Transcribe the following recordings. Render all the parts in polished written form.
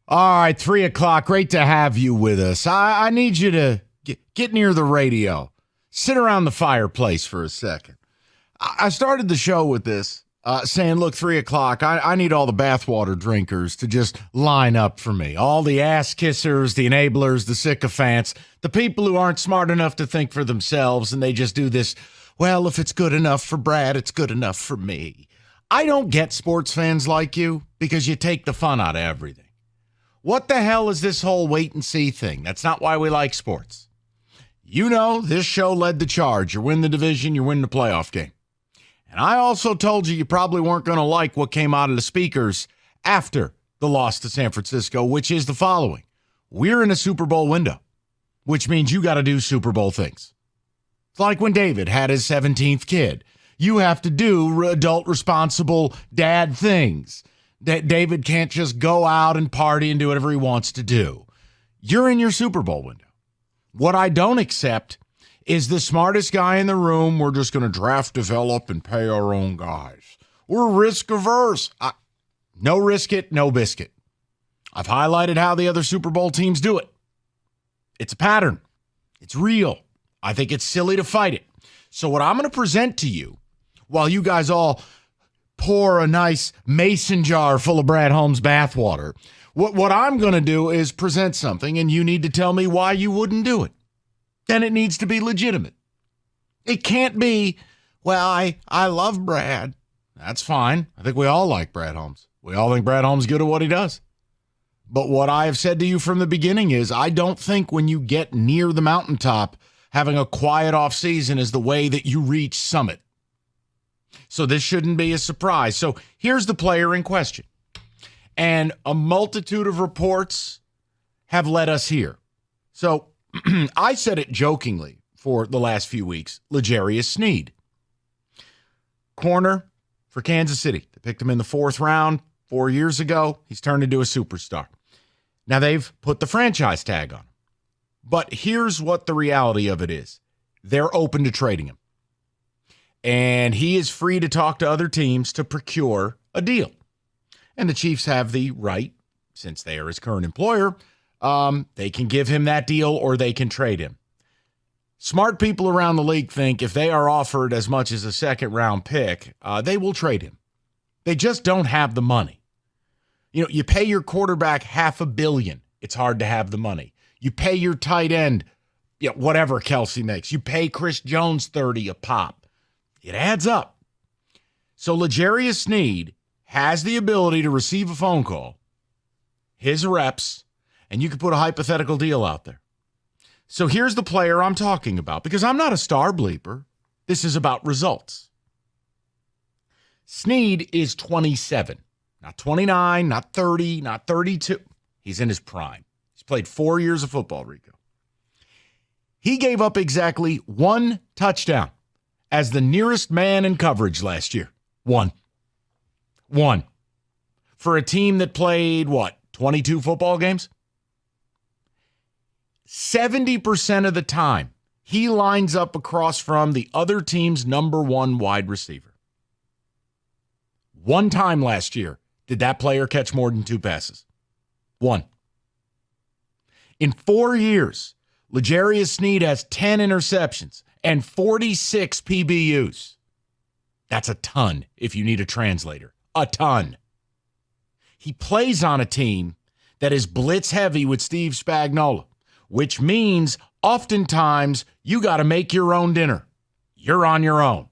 All right, 3 o'clock. Great to have you with us. I need you to get near the radio. Sit around the fireplace for a second. I started the show with this, saying, look, 3 o'clock, I need all the bathwater drinkers to just line up for me. All the ass kissers, the enablers, the sycophants, the people who aren't smart enough to think for themselves, and they just do this, well, if it's good enough for Brad, it's good enough for me. I don't get sports fans like you because you take the fun out of everything. What the hell is this whole wait and see thing? That's not why we like sports. You know, this show led the charge. You win the division, you win the playoff game. And I also told you probably weren't going to like what came out of the speakers after the loss to San Francisco, which is the following. We're in a Super Bowl window, which means you got to do Super Bowl things. It's like when David had his 17th kid. You have to do adult, responsible dad things. That David can't just go out and party and do whatever he wants to do. You're in your Super Bowl window. What I don't accept is the smartest guy in the room. We're just going to draft, develop, and pay our own guys. We're risk averse. No risk it, no biscuit. I've highlighted how the other Super Bowl teams do it. It's a pattern. It's real. I think it's silly to fight it. So what I'm going to present to you, while you guys all pour a nice mason jar full of Brad Holmes bathwater, what I'm going to do is present something, and you need to tell me why you wouldn't do it. And it needs to be legitimate. It can't be, well, I love Brad. That's fine. I think we all like Brad Holmes. We all think Brad Holmes is good at what he does. But what I have said to you from the beginning is I don't think when you get near the mountaintop, having a quiet off season is the way that you reach summit. So this shouldn't be a surprise. So here's the player in question. And a multitude of reports have led us here. So I said it jokingly for the last few weeks, L'Jarius Sneed. Corner for Kansas City. They picked him in the 4th round 4 years ago. He's turned into a superstar. Now they've put the franchise tag on him. But here's what the reality of it is. They're open to trading him. And he is free to talk to other teams to procure a deal. And the Chiefs have the right, since they are his current employer, they can give him that deal or they can trade him. Smart people around the league think if they are offered as much as a 2nd-round pick, they will trade him. They just don't have the money. You know, you pay your quarterback $500 million. It's hard to have the money. You pay your tight end, whatever Kelsey makes. You pay Chris Jones $30 a pop. It adds up. So L'Jarius Sneed has the ability to receive a phone call, his reps, and you can put a hypothetical deal out there. So here's the player I'm talking about, because I'm not a star bleeper. This is about results. Sneed is 27, not 29, not 30, not 32. He's in his prime. He's played 4 years of football, Rico. He gave up exactly 1 touchdown as the nearest man in coverage last year. One. For a team that played, 22 football games? 70% of the time, he lines up across from the other team's number 1 wide receiver. 1 time last year did that player catch more than 2 passes. 1. In 4 years, L'Jarius Sneed has 10 interceptions and 46 PBUs. That's a ton if you need a translator. A ton. He plays on a team that is blitz heavy with Steve Spagnuolo, which means oftentimes you got to make your own dinner. You're on your own.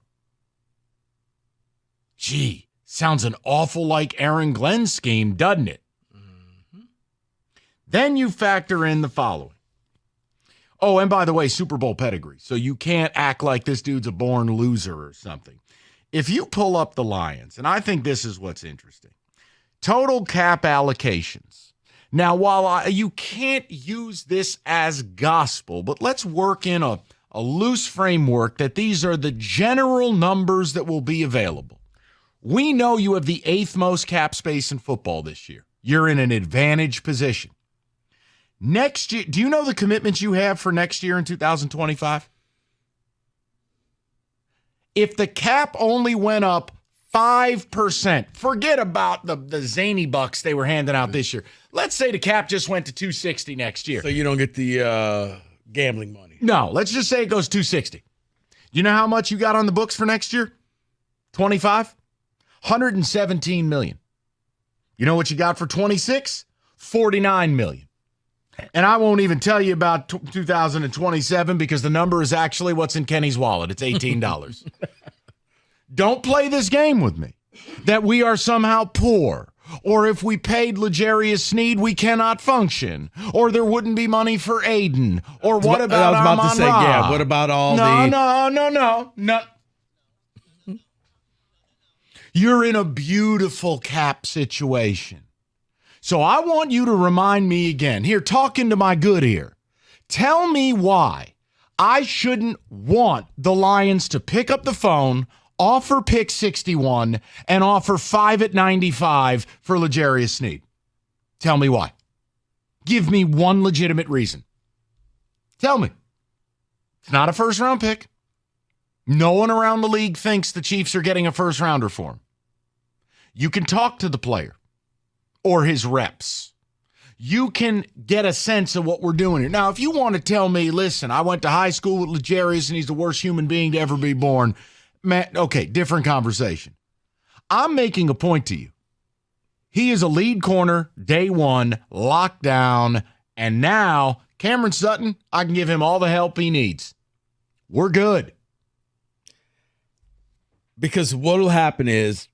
Gee, sounds an awful like Aaron Glenn's scheme, doesn't it? Mm-hmm. Then you factor in the following. Oh, and by the way, Super Bowl pedigree. So you can't act like this dude's a born loser or something. If you pull up the Lions, and I think this is what's interesting, total cap allocations. Now, while you can't use this as gospel, but let's work in a loose framework that these are the general numbers that will be available. We know you have the 8th most cap space in football this year. You're in an advantage position. Next year, do you know the commitments you have for next year in 2025? If the cap only went up 5%. Forget about the zany bucks they were handing out this year. Let's say the cap just went to 260 next year. So you don't get the gambling money. No, let's just say it goes 260. You know how much you got on the books for next year? 25? 117 million. You know what you got for 26? 49 million. And I won't even tell you about 2027 because the number is actually what's in Kenny's wallet. It's $18. Don't play this game with me that we are somehow poor, or if we paid L'Jarius Sneed, we cannot function, or there wouldn't be money for Aiden, or what about I was about to say, Amon-Ra? yeah, what about all No. You're in a beautiful cap situation. So I want you to remind me again. Here, talking to my good ear. Tell me why I shouldn't want the Lions to pick up the phone, offer pick 61, and offer 5 at 95 for L'Jarius Sneed. Tell me why. Give me one legitimate reason. Tell me. It's not a first-round pick. No one around the league thinks the Chiefs are getting a first-rounder for him. You can talk to the player or his reps. You can get a sense of what we're doing here. Now, if you want to tell me, listen, I went to high school with L'Jarius and he's the worst human being to ever be born, man, okay, different conversation. I'm making a point to you. He is a lead corner, day one, locked down, and now Cameron Sutton, I can give him all the help he needs. We're good. Because what will happen is,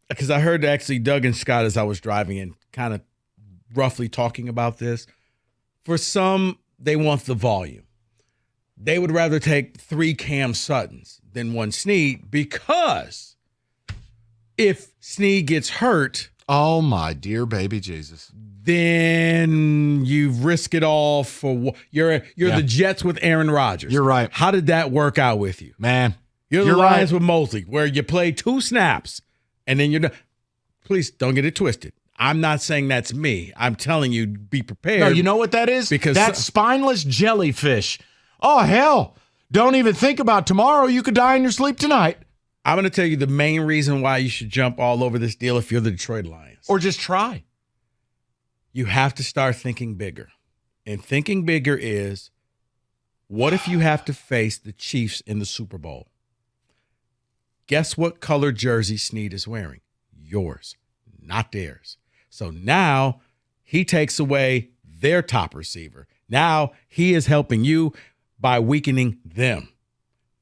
because I heard actually Doug and Scott as I was driving in kind of roughly talking about this. For some, they want the volume. They would rather take 3 Cam Suttons than 1 Sneed because if Sneed gets hurt, oh my dear baby Jesus, then you risk it all for you're the Jets with Aaron Rodgers. You're right. How did that work out with you? Man, You're the Lions with Mosley, where you play 2 snaps and then you're done. Please don't get it twisted. I'm not saying that's me. I'm telling you, be prepared. No, you know what that is? Because that's spineless jellyfish. Oh, hell. Don't even think about tomorrow. You could die in your sleep tonight. I'm going to tell you the main reason why you should jump all over this deal if you're the Detroit Lions. Or just try. You have to start thinking bigger. And thinking bigger is, what if you have to face the Chiefs in the Super Bowl? Guess what color jersey Sneed is wearing? Yours, not theirs. So now he takes away their top receiver. Now he is helping you by weakening them.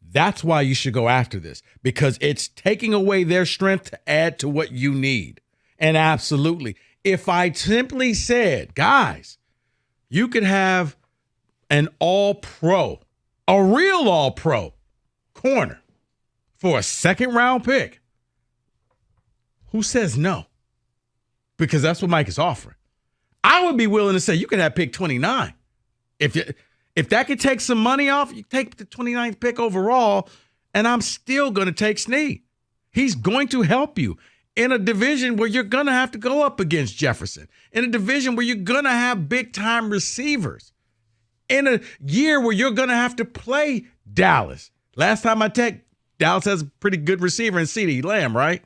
That's why you should go after this, because it's taking away their strength to add to what you need. And absolutely, if I simply said, guys, you could have an all-pro, a real all-pro corner for a second-round pick, who says no? Because that's what Mike is offering. I would be willing to say you can have pick 29. If that could take some money off, you take the 29th pick overall, and I'm still going to take Sneed. He's going to help you in a division where you're going to have to go up against Jefferson, in a division where you're going to have big-time receivers, in a year where you're going to have to play Dallas. Last time I checked, Dallas has a pretty good receiver in CeeDee Lamb, right?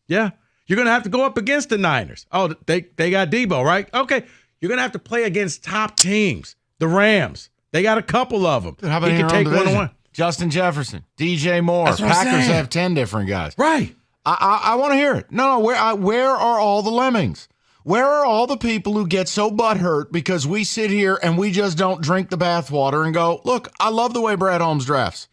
Yeah. You're going to have to go up against the Niners. Oh, they got Debo, right? Okay. You're going to have to play against top teams. The Rams. They got a couple of them. Dude, how about you can take one-on-one. Justin Jefferson, DJ Moore. That's what I'm Packers saying. have 10 different guys. Right. I want to hear it. No, where are all the lemmings? Where are all the people who get so butthurt because we sit here and we just don't drink the bathwater and go, look, I love the way Brad Holmes drafts,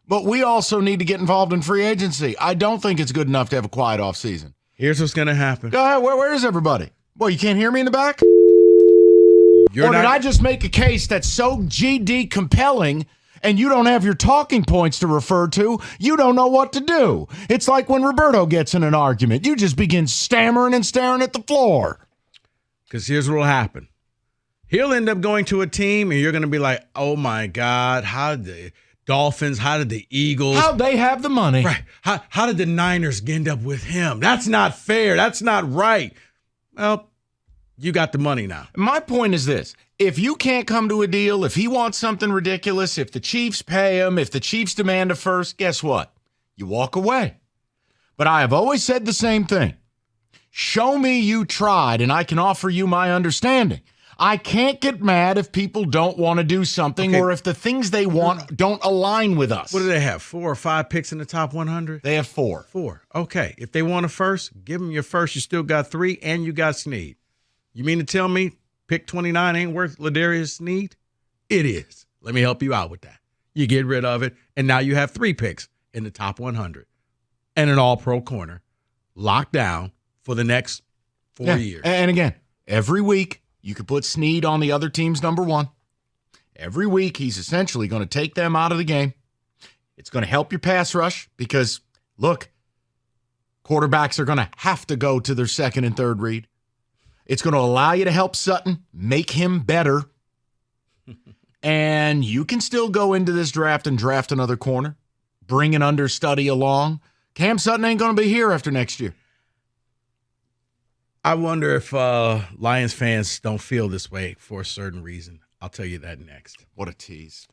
but we also need to get involved in free agency. I don't think it's good enough to have a quiet offseason. Here's what's going to happen. Go ahead. Where is everybody? Boy, you can't hear me in the back? Did I just make a case that's so GD compelling and you don't have your talking points to refer to, you don't know what to do. It's like when Roberto gets in an argument. You just begin stammering and staring at the floor. Because here's what will happen. He'll end up going to a team, and you're going to be like, oh, my God, how did the Dolphins, how did the Eagles? How'd they have the money? Right. How did the Niners end up with him? That's not fair. That's not right. Well, you got the money now. My point is this. If you can't come to a deal, if he wants something ridiculous, if the Chiefs pay him, if the Chiefs demand a first, guess what? You walk away. But I have always said the same thing. Show me you tried, and I can offer you my understanding. I can't get mad if people don't want to do something or if the things they want don't align with us. What do they have, 4 or 5 picks in the top 100? They have 4. 4. Okay. If they want a first, give them your first. You still got 3, and you got Snead. You mean to tell me pick 29 ain't worth Ladarius Snead? It is. Let me help you out with that. You get rid of it, and now you have 3 picks in the top 100 and an all-pro corner locked down for the next 4 years. And again, every week you could put Snead on the other team's number 1. Every week he's essentially going to take them out of the game. It's going to help your pass rush because, look, quarterbacks are going to have to go to their second and third read. It's going to allow you to help Sutton, make him better. And you can still go into this draft and draft another corner, bring an understudy along. Cam Sutton ain't going to be here after next year. I wonder if Lions fans don't feel this way for a certain reason. I'll tell you that next. What a tease.